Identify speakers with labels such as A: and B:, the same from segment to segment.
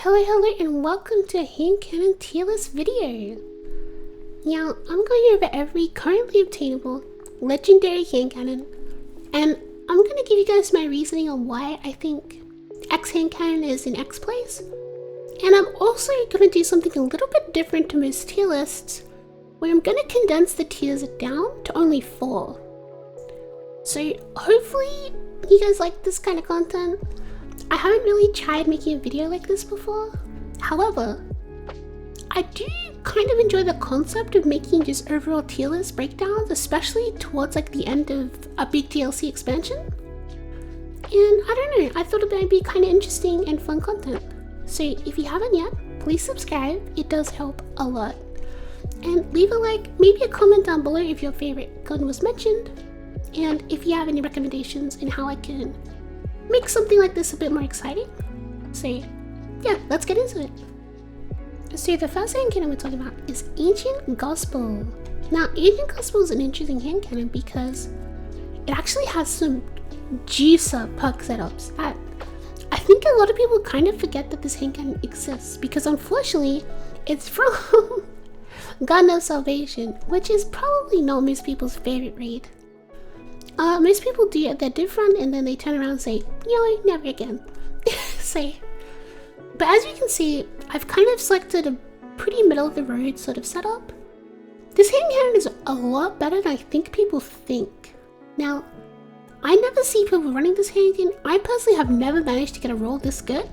A: Hello and welcome to a Handcannon Tier List video. Now, I'm going over every currently obtainable legendary handcannon, and I'm going to give you guys my reasoning on why I think X handcannon is in X place. And I'm also going to do something a little bit different to most tier lists, where I'm going to condense the tiers down to only 4. So hopefully you guys like this kind of content. I haven't really tried making a video like this before. However, I do kind of enjoy the concept of making just overall tier list breakdowns, especially towards like the end of a big DLC expansion. And I don't know, I thought it might be kind of interesting and fun content. So if you haven't yet, please subscribe, it does help a lot. And leave a like, maybe a comment down below if your favorite gun was mentioned, and if you have any recommendations in how I can make something like this a bit more exciting. So yeah, let's get into it. So the first handcannon we're talking about is Ancient Gospel. Now, Ancient Gospel is an interesting handcannon because it actually has some juice up perk setups. I think a lot of people kind of forget that this handcannon exists because unfortunately it's from Gun of Salvation, which is probably not most people's favorite raid. Most people do it, they're different, and then they turn around and say, no, never again. But as you can see, I've kind of selected a pretty middle of the road sort of setup. This handcannon is a lot better than I think people think. Now, I never see people running this handcannon. I personally have never managed to get a roll this good.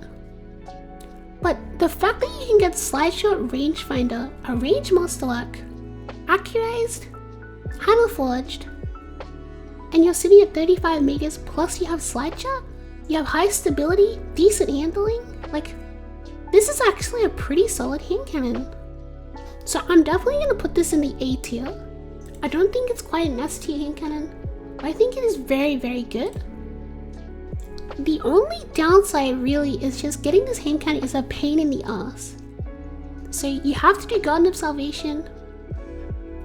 A: But the fact that you can get slide shot, rangefinder, a range master lock, accurized, hammer forged, and you're sitting at 35 meters, plus you have slide shot, you have high stability, decent handling, like, this is actually a pretty solid handcannon. So I'm definitely going to put this in the A tier. I don't think it's quite an S tier handcannon, but I think it is very, very good. The only downside really is just getting this handcannon is a pain in the ass. So you have to do Garden of Salvation,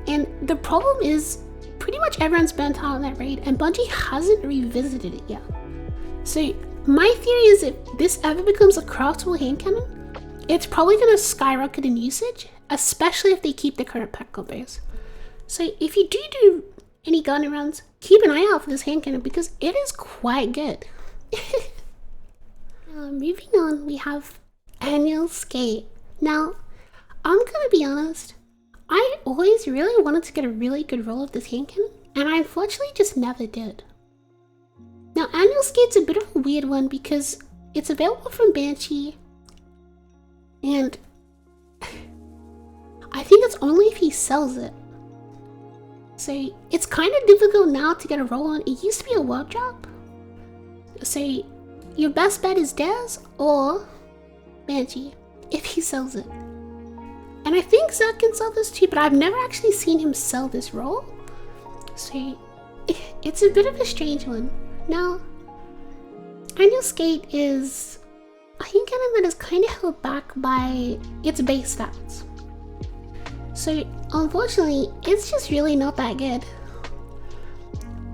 A: and the problem is pretty much everyone's burnt out on that raid, and Bungie hasn't revisited it yet. So my theory is if this ever becomes a craftable handcannon, it's probably going to skyrocket in usage, especially if they keep the current pack combos. So if you do any gun runs, keep an eye out for this handcannon because it is quite good. Moving on, we have Annual Skate. Now, I'm gonna be honest, I always really wanted to get a really good roll of this handcannon, and I unfortunately just never did. Now, Annual Skate's a bit of a weird one because it's available from Banshee, and I think it's only if he sells it. So it's kind of difficult now to get a roll on. It used to be a warp drop. So your best bet is Dez or Banshee if he sells it. And I think Zed can sell this too, but I've never actually seen him sell this roll. So it's a bit of a strange one. Now, Annual Skate is a handcannon that is kind of held back by its base stats. So unfortunately, it's just really not that good.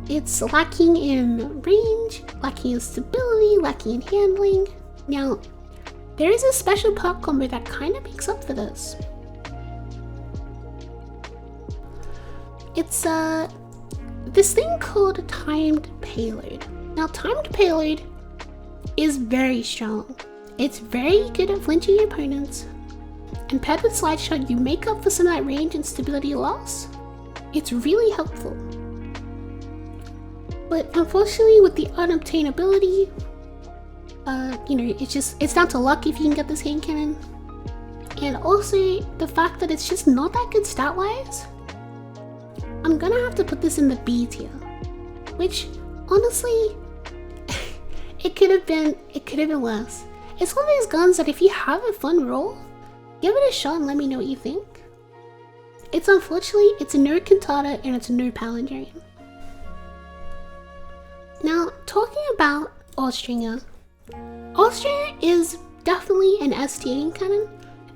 A: It's lacking in range, lacking in stability, lacking in handling. Now, there is a special perk combo that kind of makes up for this. It's this thing called Timed Payload. Now, Timed Payload is very strong. It's very good at flinching your opponents, and paired with Slide Shot, you make up for some of that range and stability loss. It's really helpful. But unfortunately, with the unobtainability, it's down to luck if you can get this handcannon. And also, the fact that it's just not that good stat-wise, I'm gonna have to put this in the B tier. Which, honestly, it could have been worse. It's one of these guns that if you have a fun roll, give it a shot and let me know what you think. It's unfortunately, it's a no Cantata and it's a no Palindrome. Now, talking about Austria. Austria is definitely an S tier handcannon,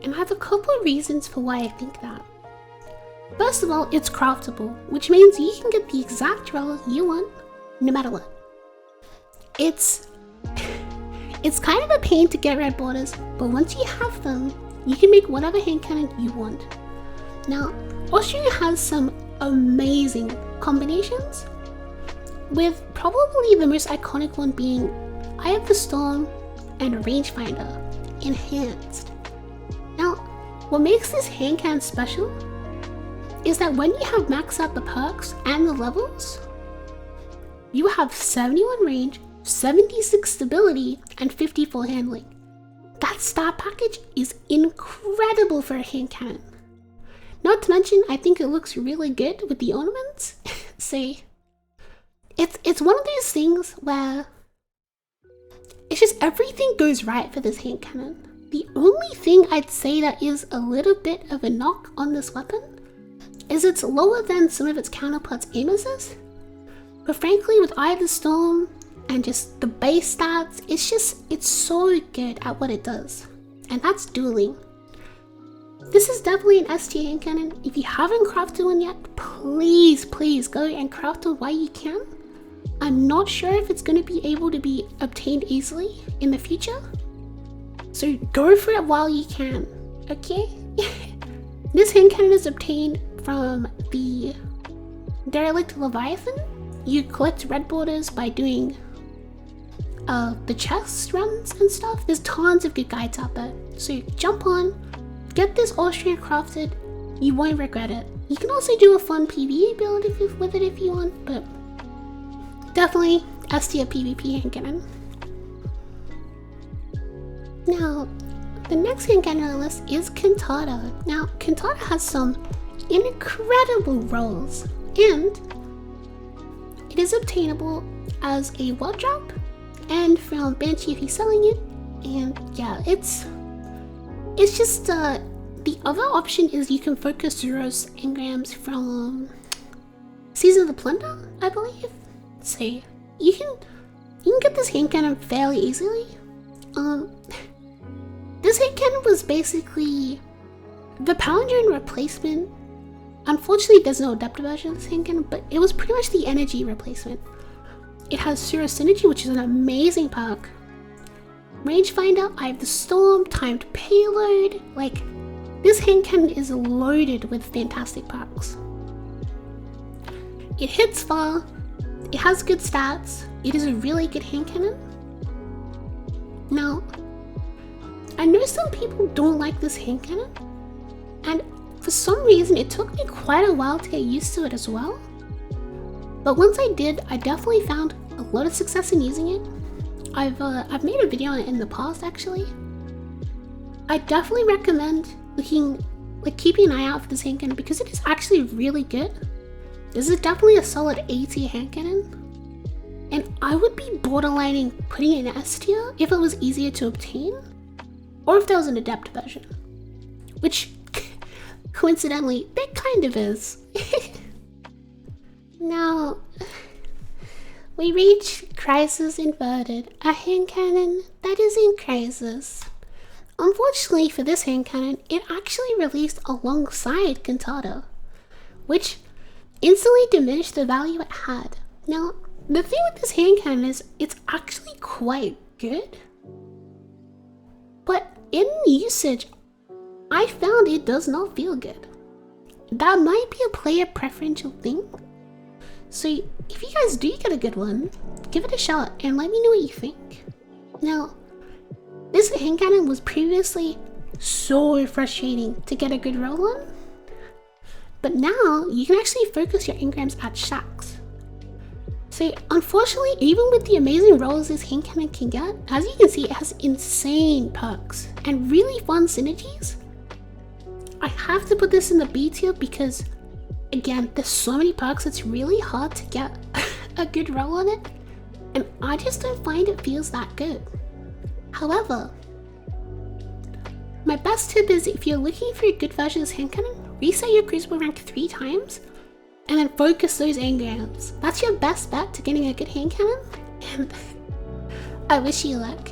A: and I have a couple of reasons for why I think that. First of all, it's craftable, which means you can get the exact roll you want, no matter what. It's It's kind of a pain to get red borders, but once you have them, you can make whatever hand cannon you want. Now, Austria has some amazing combinations, with probably the most iconic one being Eye of the Storm and Rangefinder enhanced. Now, what makes this hand cannon special is that when you have maxed out the perks and the levels, you have 71 range, 76 stability, and 54 handling. That stat package is incredible for a hand cannon. Not to mention, I think it looks really good with the ornaments. So, it's one of those things where it's just everything goes right for this hand cannon. The only thing I'd say that is a little bit of a knock on this weapon is it's lower than some of its counterparts aim assist. But frankly, with Eye of the Storm and just the base stats, it's so good at what it does. And that's dueling. This is definitely an S tier hand cannon. If you haven't crafted one yet, please go and craft one while you can. I'm not sure if it's going to be able to be obtained easily in the future. So go for it while you can, okay? This hand cannon is obtained from the Derelict Leviathan. You collect red borders by doing the chest runs and stuff. There's tons of good guides out there. So jump on, get this Austria crafted, you won't regret it. You can also do a fun PvE build with it if you want, but definitely S tier PvP hand cannon. Now, the next hand cannon on the list is Cantata. Now, Cantata has some incredible rolls, and it is obtainable as a wall drop and from Banshee if you're selling it. And yeah, it's just the other option is you can focus Zoes engrams from Season of the Plunder, I believe. So you can get this hand cannon fairly easily. This hand cannon was basically the Palindrome replacement. Unfortunately, there's no adaptive version of this hand cannon, but it was pretty much the energy replacement. It has Zero Synergy, which is an amazing perk. Rangefinder, Eye of the Storm, Timed Payload. Like, this hand cannon is loaded with fantastic perks. It hits far, it has good stats, it is a really good hand cannon. Now, I know some people don't like this hand cannon, and for some reason it took me quite a while to get used to it as well. But once I did, I definitely found a lot of success in using it. I've made a video on it in the past actually. I definitely recommend keeping an eye out for this hand cannon because it is actually really good. This is definitely a solid A tier hand cannon, and I would be borderlining putting it in S tier if it was easier to obtain, or if there was an adept version, which coincidentally there kind of is. Now, we reach Crisis Inverted, a hand cannon that is in crisis. Unfortunately for this hand cannon, it actually released alongside Cantata, which instantly diminished the value it had. Now, the thing with this hand cannon is it's actually quite good, but in usage, I found it does not feel good. That might be a player preferential thing. So if you guys do get a good one, give it a shot and let me know what you think. Now, this hand cannon was previously so frustrating to get a good roll on, but now you can actually focus your engrams at shacks. So unfortunately, even with the amazing rolls this hand cannon can get, as you can see, it has insane perks and really fun synergies. I have to put this in the B tier because, again, there's so many perks, it's really hard to get a good roll on it, and I just don't find it feels that good. However, my best tip is if you're looking for a good version of this hand cannon, reset your Crucible rank 3 times, and then focus those engrams. That's your best bet to getting a good hand cannon, and I wish you luck.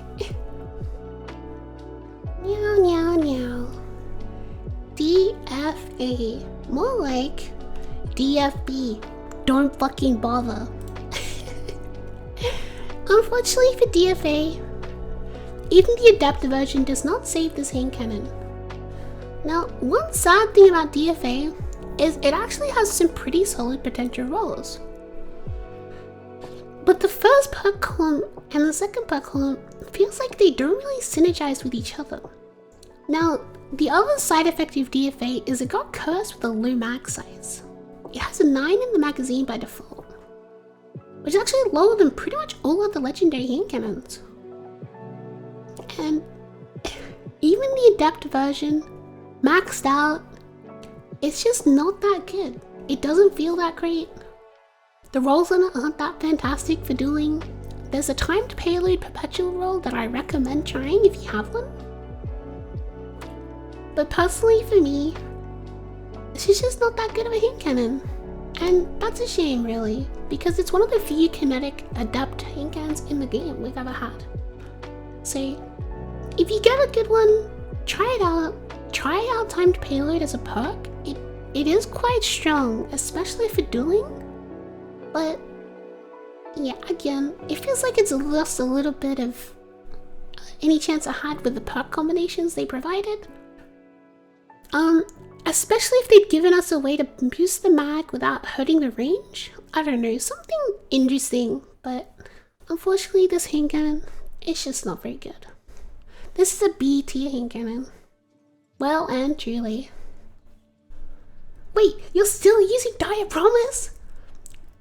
A: Meow, meow, meow. DFA. More like DFB. Don't fucking bother. Unfortunately for DFA, even the adapted version does not save this hand cannon. Now, one sad thing about DFA is it actually has some pretty solid potential rolls. But the first perk column and the second perk column feels like they don't really synergize with each other. Now, the other side effect of DFA is it got cursed with a low mag size. It has a 9 in the magazine by default, which is actually lower than pretty much all of the legendary hand cannons. And even the adept version, maxed out, it's just not that good. It doesn't feel that great. The rolls on it aren't that fantastic for dueling. There's a timed payload perpetual roll that I recommend trying if you have one. But personally for me, this is just not that good of a hand cannon. And that's a shame really, because it's one of the few kinetic adept hand cannons in the game we've ever had. So if you get a good one, try it out. Try out timed payload as a perk. It is quite strong, especially for dueling. But yeah, again, it feels like it's lost a little bit of any chance I had with the perk combinations they provided. Especially if they'd given us a way to boost the mag without hurting the range. I don't know, something interesting, but unfortunately this hand cannon, it's just not very good. This is a B tier hand cannon. Well and truly. Wait, you're still using Dire Promise?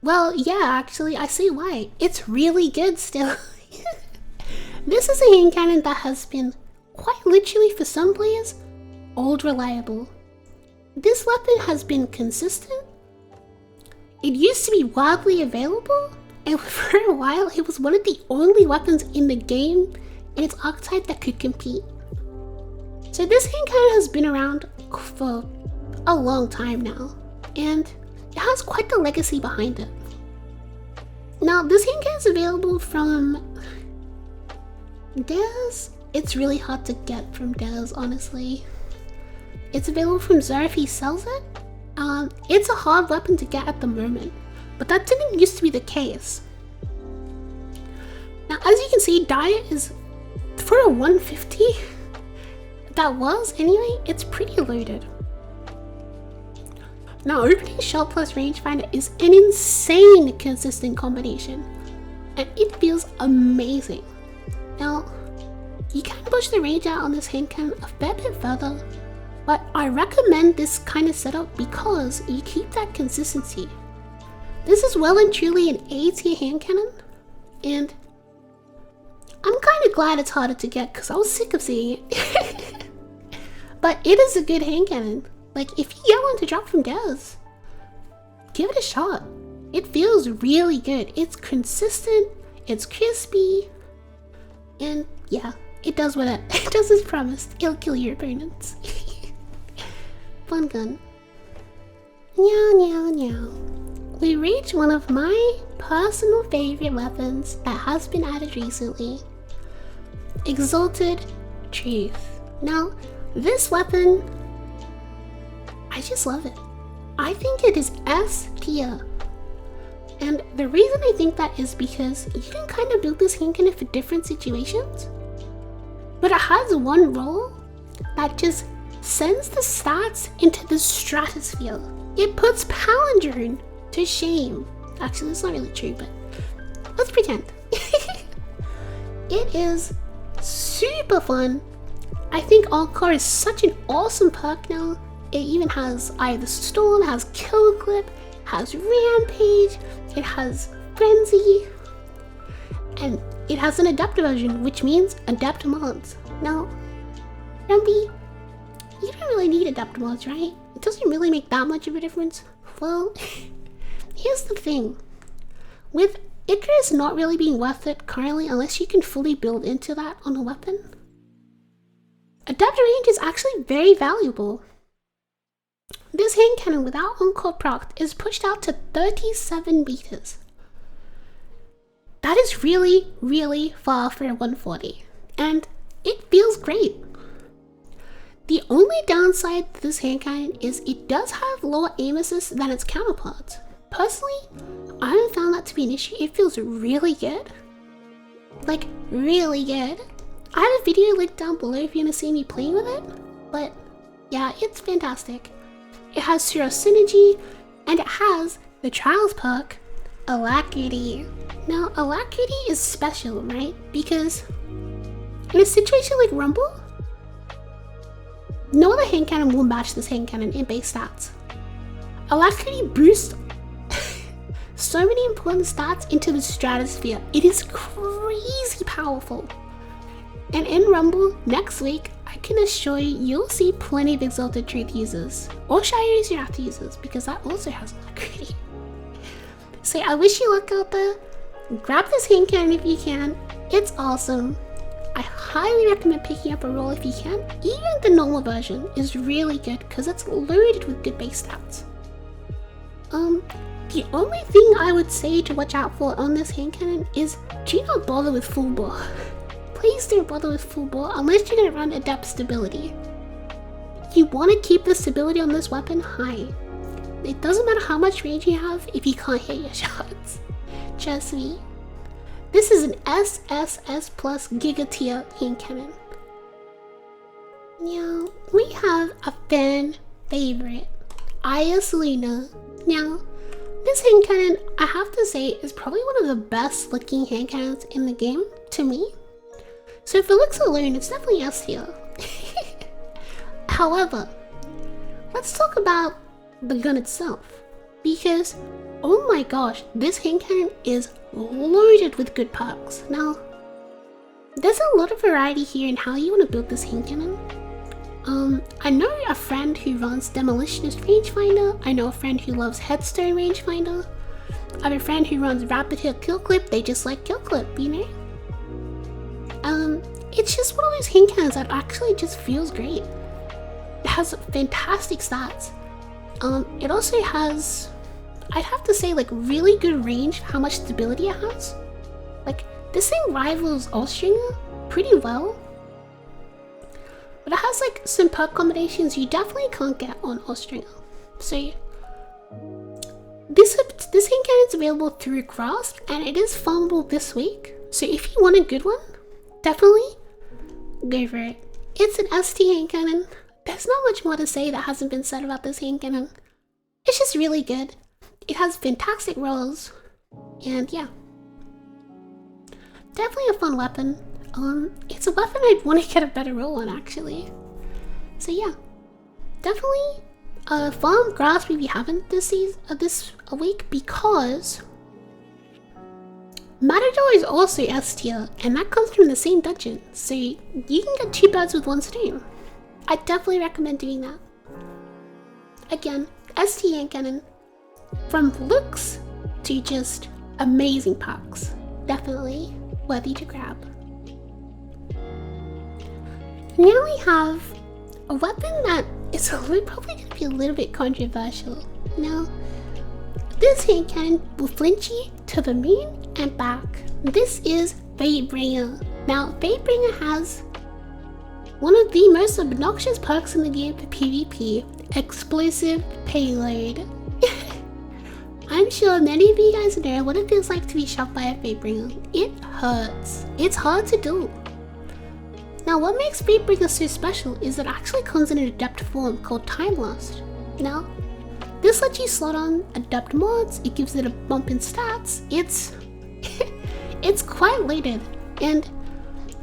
A: Well, yeah, actually, I see why. It's really good still. This is a hand cannon that has been, quite literally for some players, old reliable. This weapon has been consistent. It used to be wildly available, and for a while it was one of the only weapons in the game in its archetype that could compete. So this hand cannon has been around for a long time now, and it has quite the legacy behind it. Now, this hand cannon is available from Dez. It's really hard to get from Dez, honestly. It's available from Zoe if he sells it. It's a hard weapon to get at the moment, but that didn't used to be the case. Now, as you can see, Dire is, for a 150, that was anyway, it's pretty loaded. Now, opening shell plus rangefinder is an insane consistent combination, and it feels amazing. Now, you can push the range out on this hand cannon a fair bit further, but I recommend this kind of setup because you keep that consistency. This is well and truly an A tier hand cannon, and I'm kind of glad it's harder to get because I was sick of seeing it. But it is a good hand cannon. Like, if you get one to drop from Dez, give it a shot. It feels really good. It's consistent, it's crispy, and yeah, it does what it does as promised. It'll kill your opponents. Fun gun. Meow, meow, meow. We reached one of my personal favorite weapons that has been added recently. Exalted Truth. Now, this weapon, I just love it. I think it is S tier. And the reason I think that is because you can kind of build this hand cannon for different situations. But it has one roll that just sends the stats into the stratosphere. It puts Palindrome to shame. Actually, that's not really true, but let's pretend. It is super fun. I think Encore is such an awesome perk now. It even has either Storm, it has Kill Clip, has Rampage, it has Frenzy, and it has an Adept version, which means Adept mods. Now, Rumpy, you don't really need Adept mods, right? It doesn't really make that much of a difference. Well, here's the thing. With Icarus not really being worth it currently unless you can fully build into that on a weapon, Adept range is actually very valuable. This hand cannon without Encore proc is pushed out to 37 meters. That is really, really far for a 140, and it feels great. The only downside to this hand cannon is it does have lower aim assist than its counterparts. Personally, I haven't found that to be an issue. It feels really good. Like, really good. I have a video linked down below if you want to see me playing with it. But yeah, it's fantastic. It has zero synergy, and it has the Trials perk, Alacrity. Now, Alacrity is special, right? Because in a situation like Rumble, no other hand cannon will match this hand cannon in base stats. Alacrity boosts so many important stats into the stratosphere. It is crazy powerful. And in Rumble next week, I can assure you, you'll see plenty of Exalted Truth users. Or Shire's Wrath users, because that also has Alacrity. So I wish you luck out there. Grab this hand cannon if you can. It's awesome. I highly recommend picking up a roll if you can. Even the normal version is really good because it's loaded with good base stats. The only thing I would say to watch out for on this hand cannon is do not bother with full bore. Please don't bother with full bore unless you're going to run adept stability. You want to keep the stability on this weapon high. It doesn't matter how much range you have if you can't hit your shots. Trust me. This is an SSS plus Giga tier hand cannon. Now, we have a fan favorite, Lena. Now, this hand cannon, I have to say, is probably one of the best looking hand cannons in the game, to me. So for looks alone, it's definitely S tier. However, let's talk about the gun itself. Because, oh my gosh, this hand cannon is loaded with good perks. Now, there's a lot of variety here in how you want to build this hand cannon. I know a friend who runs Demolitionist Rangefinder. I know a friend who loves Headstone Rangefinder. I have a friend who runs Rapid Hit Kill Clip. They just like Kill Clip, you know? It's just one of those hand cannons that actually just feels great. It has fantastic stats. It also has, I'd have to say, like, really good range, how much stability it has. Like, this thing rivals Austria pretty well. But it has, like, some perk combinations you definitely can't get on Austria. So, this hand cannon is available through Grasp, and it is farmable this week. So if you want a good one, definitely go for it. It's an ST hand cannon. There's not much more to say that hasn't been said about this hand cannon. It's just really good. It has fantastic rolls, and yeah, definitely a fun weapon. It's a weapon I'd want to get a better roll on, actually. So yeah, definitely farm Grasp if you haven't this week, because Matador is also S tier, and that comes from the same dungeon, so you can get two birds with one stone. I definitely recommend doing that. Again, ST hand cannon, from looks to just amazing perks, definitely worthy to grab. Now we have a weapon that is probably going to be a little bit controversial. Now, this hand cannon will flinch you to the moon and back. This is Fatebringer. Now, Fatebringer has one of the most obnoxious perks in the game for PvP, Explosive Payload. I'm sure many of you guys know what it feels like to be shot by a Fatebringer. It hurts. It's hard to do. Now, what makes Fatebringer so special is it actually comes in an adept form called Time Lost. Now, this lets you slot on adept mods, it gives it a bump in stats, it's quite loaded, and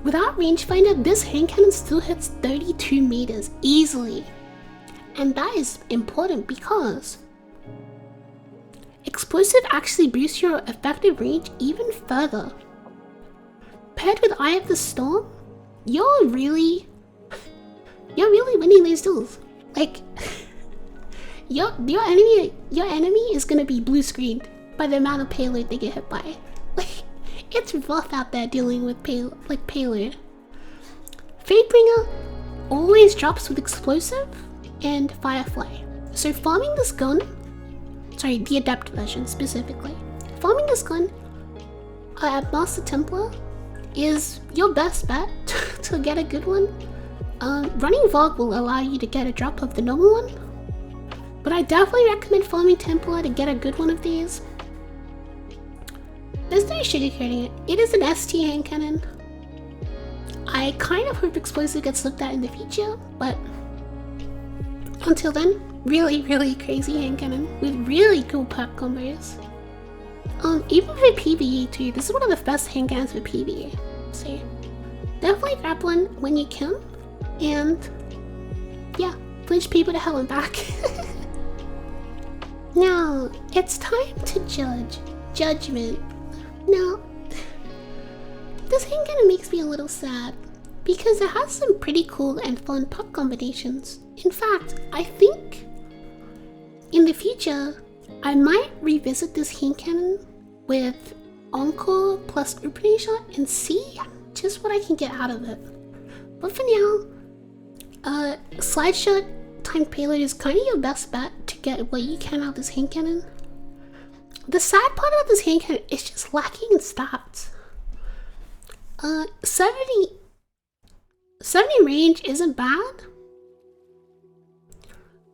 A: without rangefinder, this hand cannon still hits 32 meters easily. And that is important because Explosive actually boosts your effective range even further. Paired with Eye of the Storm, you're really winning these duels. Like, your enemy is gonna be blue screened by the amount of payload they get hit by. Like, it's rough out there dealing with payload. Fatebringer always drops with Explosive and Firefly. So farming this gun, sorry, the adept version specifically, farming this gun at Master Templar is your best bet to get a good one. Running Vogue will allow you to get a drop of the normal one, but I definitely recommend farming Templar to get a good one of these. There's no sugarcoating it. It is an ST hand cannon. I kind of hope Explosive gets looked at in the future, but until then, really crazy handcannon with really cool perk combos. Even for PvE too, this is one of the best handcannons for PvE. So definitely grab one when you can, and yeah, flinch people to hell and back. Now, it's time to judge. Judgment. Now, this handcannon makes me a little sad because it has some pretty cool and fun puck combinations. In fact, I think in the future, I might revisit this handcannon with Encore plus opening shot and see just what I can get out of it. But for now, slide shot timed payload is kind of your best bet to get what you can out of this handcannon. The sad part about this handcannon is just lacking in stats. 70 range isn't bad,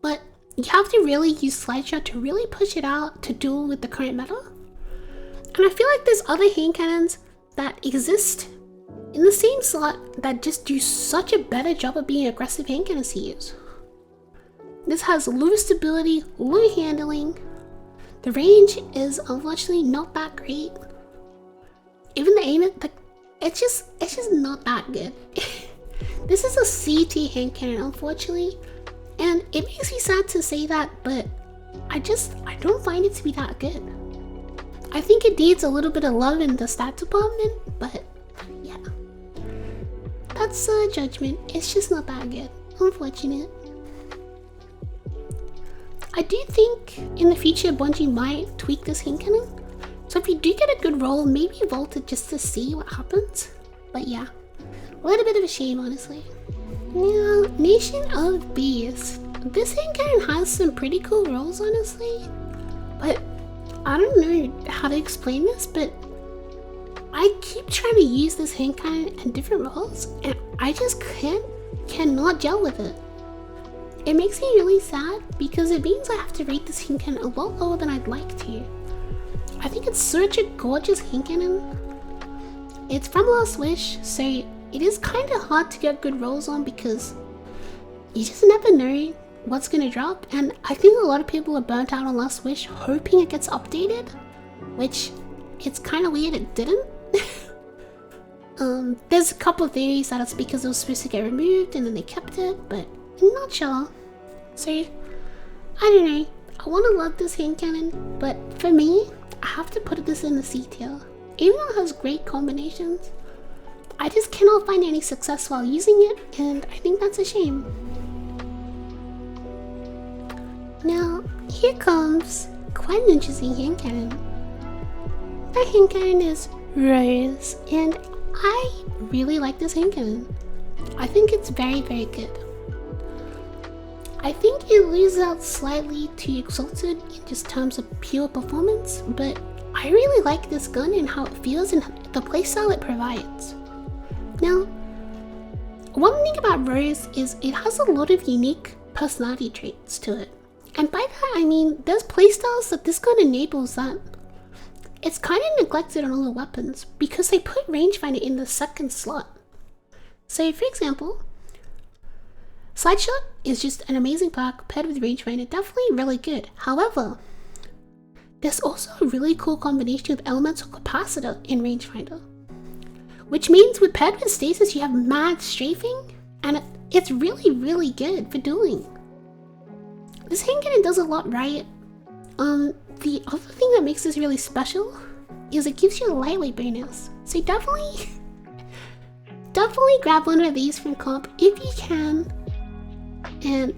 A: but you have to really use slide shot to really push it out to duel with the current meta. And I feel like there's other handcannons that exist in the same slot that just do such a better job of being aggressive handcannons to use. This has low stability, low handling. The range is unfortunately not that great. Even the aim, it's just not that good. This is a CT handcannon, unfortunately, and it makes me sad to say that, but I don't find it to be that good. I think it needs a little bit of love in the stat department, but yeah, that's a judgment. It's just not that good, unfortunate. I do think in the future Bungie might tweak this handcannon, so if you do get a good roll, maybe vault it just to see what happens. But yeah, a little bit of a shame, honestly. Now, Nation of Beasts. This handcannon has some pretty cool rolls, honestly, but I don't know how to explain this, but I keep trying to use this handcannon in different roles and I just cannot gel with it. It makes me really sad because it means I have to rate this handcannon a lot lower than I'd like to. I think it's such a gorgeous handcannon. It's from Last Wish, so it is kind of hard to get good rolls on because you just never know what's gonna drop, and I think a lot of people are burnt out on Last Wish hoping it gets updated, which it's kind of weird it didn't. There's a couple of theories that it's because it was supposed to get removed and then they kept it, but I'm not sure. So I don't know, I want to love this handcannon, but for me, I have to put this in the C tier. Even though it has great combinations, I just cannot find any success while using it, and I think that's a shame. Now, here comes quite an interesting handcannon. That handcannon is Rose, and I really like this handcannon. I think it's very good. I think it loses out slightly to Exalted in just terms of pure performance, but I really like this gun and how it feels and the playstyle it provides. Now, one thing about Rose is it has a lot of unique personality traits to it. And by that I mean there's playstyles that this gun enables that it's kind of neglected on all the weapons because they put rangefinder in the second slot. So for example, Slide Shot is just an amazing perk paired with rangefinder, definitely really good. However, there's also a really cool combination of elemental capacitor in rangefinder, which means with paired with stasis you have mad strafing, and it's really good for dueling. This handcannon does a lot right. The other thing that makes this really special is it gives you a lightweight bonus. So definitely grab one of these from comp if you can and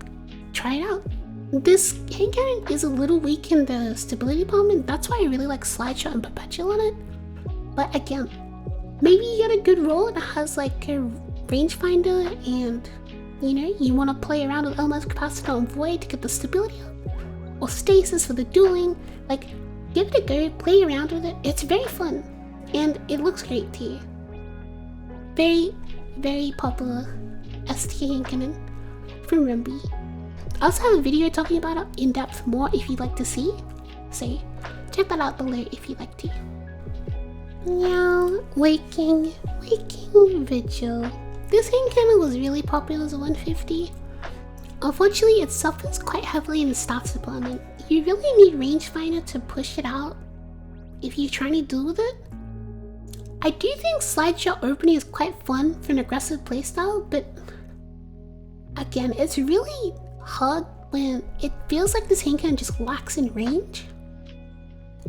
A: try it out. This handcannon is a little weak in the stability department. That's why I really like Slide Shot and Perpetual on it. But again, maybe you get a good roll and it has like a rangefinder and you know, you want to play around with elemental capacitor and void to get the stability up, or stasis for the dueling. Like, give it a go, play around with it. It's very fun and it looks great too. Very popular ST handcannon from Rumi. I also have a video talking about it in depth more if you'd like to see, so check that out below if you'd like to. Meow, waking vigil. this hand cannon was really popular as a 150. Unfortunately, it suffers quite heavily in the stats department. You really need rangefinder to push it out if you're trying to deal with it. I do think slideshot opening is quite fun for an aggressive playstyle, but again, it's really hard when it feels like this hand cannon just lacks in range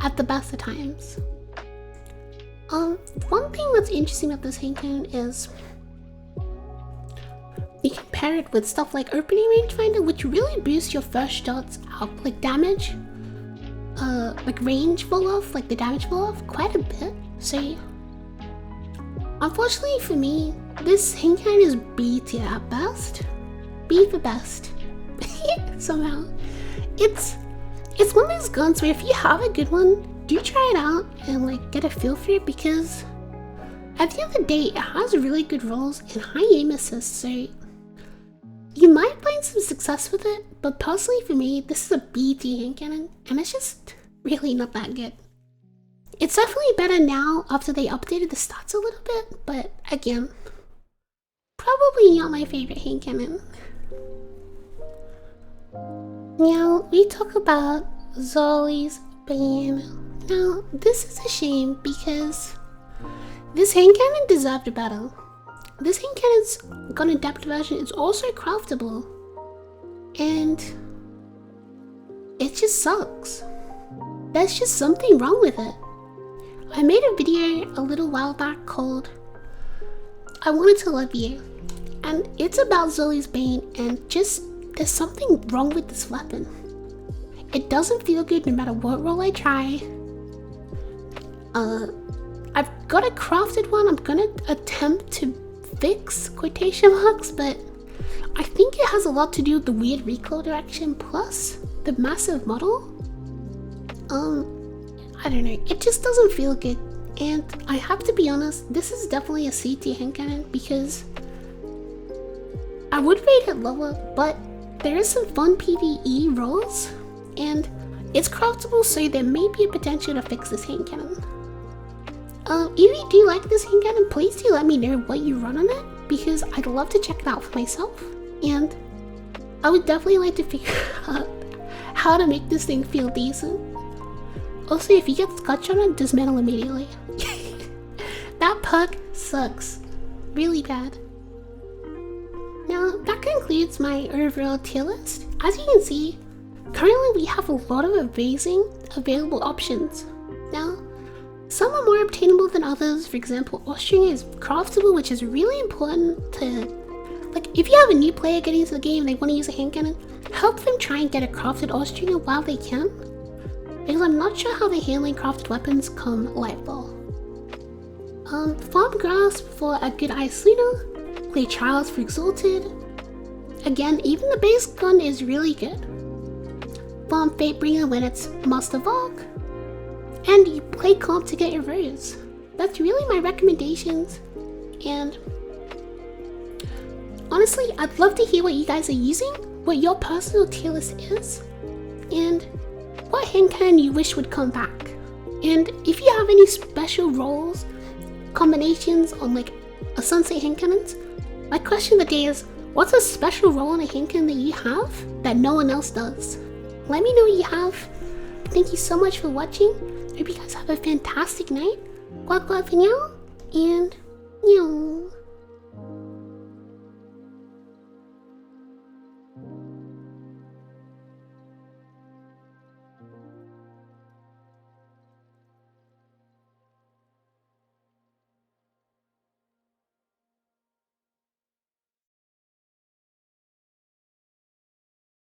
A: at the best of times. One thing that's interesting about this hand cannon is you can pair it with stuff like opening rangefinder, which really boosts your first shots out, like damage, like range fall off, like the damage fall off quite a bit. So unfortunately for me, this hand cannon is B tier at best. B for best. Somehow. It's one of those guns where if you have a good one, do try it out and like get a feel for it, because at the end of the day, it has really good rolls and high aim assist, so you might find some success with it, but personally for me, this is a B tier hand cannon, and it's just really not that good. It's definitely better now after they updated the stats a little bit, but again, probably not my favorite hand cannon. Now, we talk about Zoes Pain. Now, this is a shame because this hand cannon deserved a battle. This hand cannon's got an adapted version, it's also craftable, and it just sucks. There's just something wrong with it. I made a video a little while back called I Wanted to Love You, and it's about Zoes Pain, and just there's something wrong with this weapon. It doesn't feel good no matter what roll I try. I've got a crafted one I'm gonna attempt to fix, quotation marks, but I think it has a lot to do with the weird recoil direction plus the massive model. I don't know, it just doesn't feel good, and I have to be honest, this is definitely a C tier hand cannon because I would rate it lower, but there is some fun PvE rolls and it's craftable, so there may be a potential to fix this hand cannon. If you do like this hand cannon, please do let me know what you run on it, because I'd love to check it out for myself, and I would definitely like to figure out how to make this thing feel decent. Also, if you get scotch on it, dismantle immediately. That perk sucks really bad. Now, that concludes my overall tier list. As you can see, currently we have a lot of amazing available options. Now, some are more obtainable than others. For example, Austria is craftable, which is really important to, like, if you have a new player getting into the game and they want to use a hand cannon, help them try and get a crafted Austria while they can, because I'm not sure how they're handling crafted weapons come Lightfall. Farm Grasp for a good Ice Lena, play Trials for Exalted. Again, even the base gun is really good. Farm Fatebringer when it's Master Valk, and you play comp to get your Rose. That's really my recommendations, and honestly, I'd love to hear what you guys are using, what your personal tier list is, and what hand cannon you wish would come back. And if you have any special rolls, combinations on like a Sunset hand cannons, my question of the day is, what's a special roll on a hand cannon that you have that no one else does? Let me know what you have. Thank you so much for watching. Hope you guys have a fantastic night. Quack quack for now, and meow.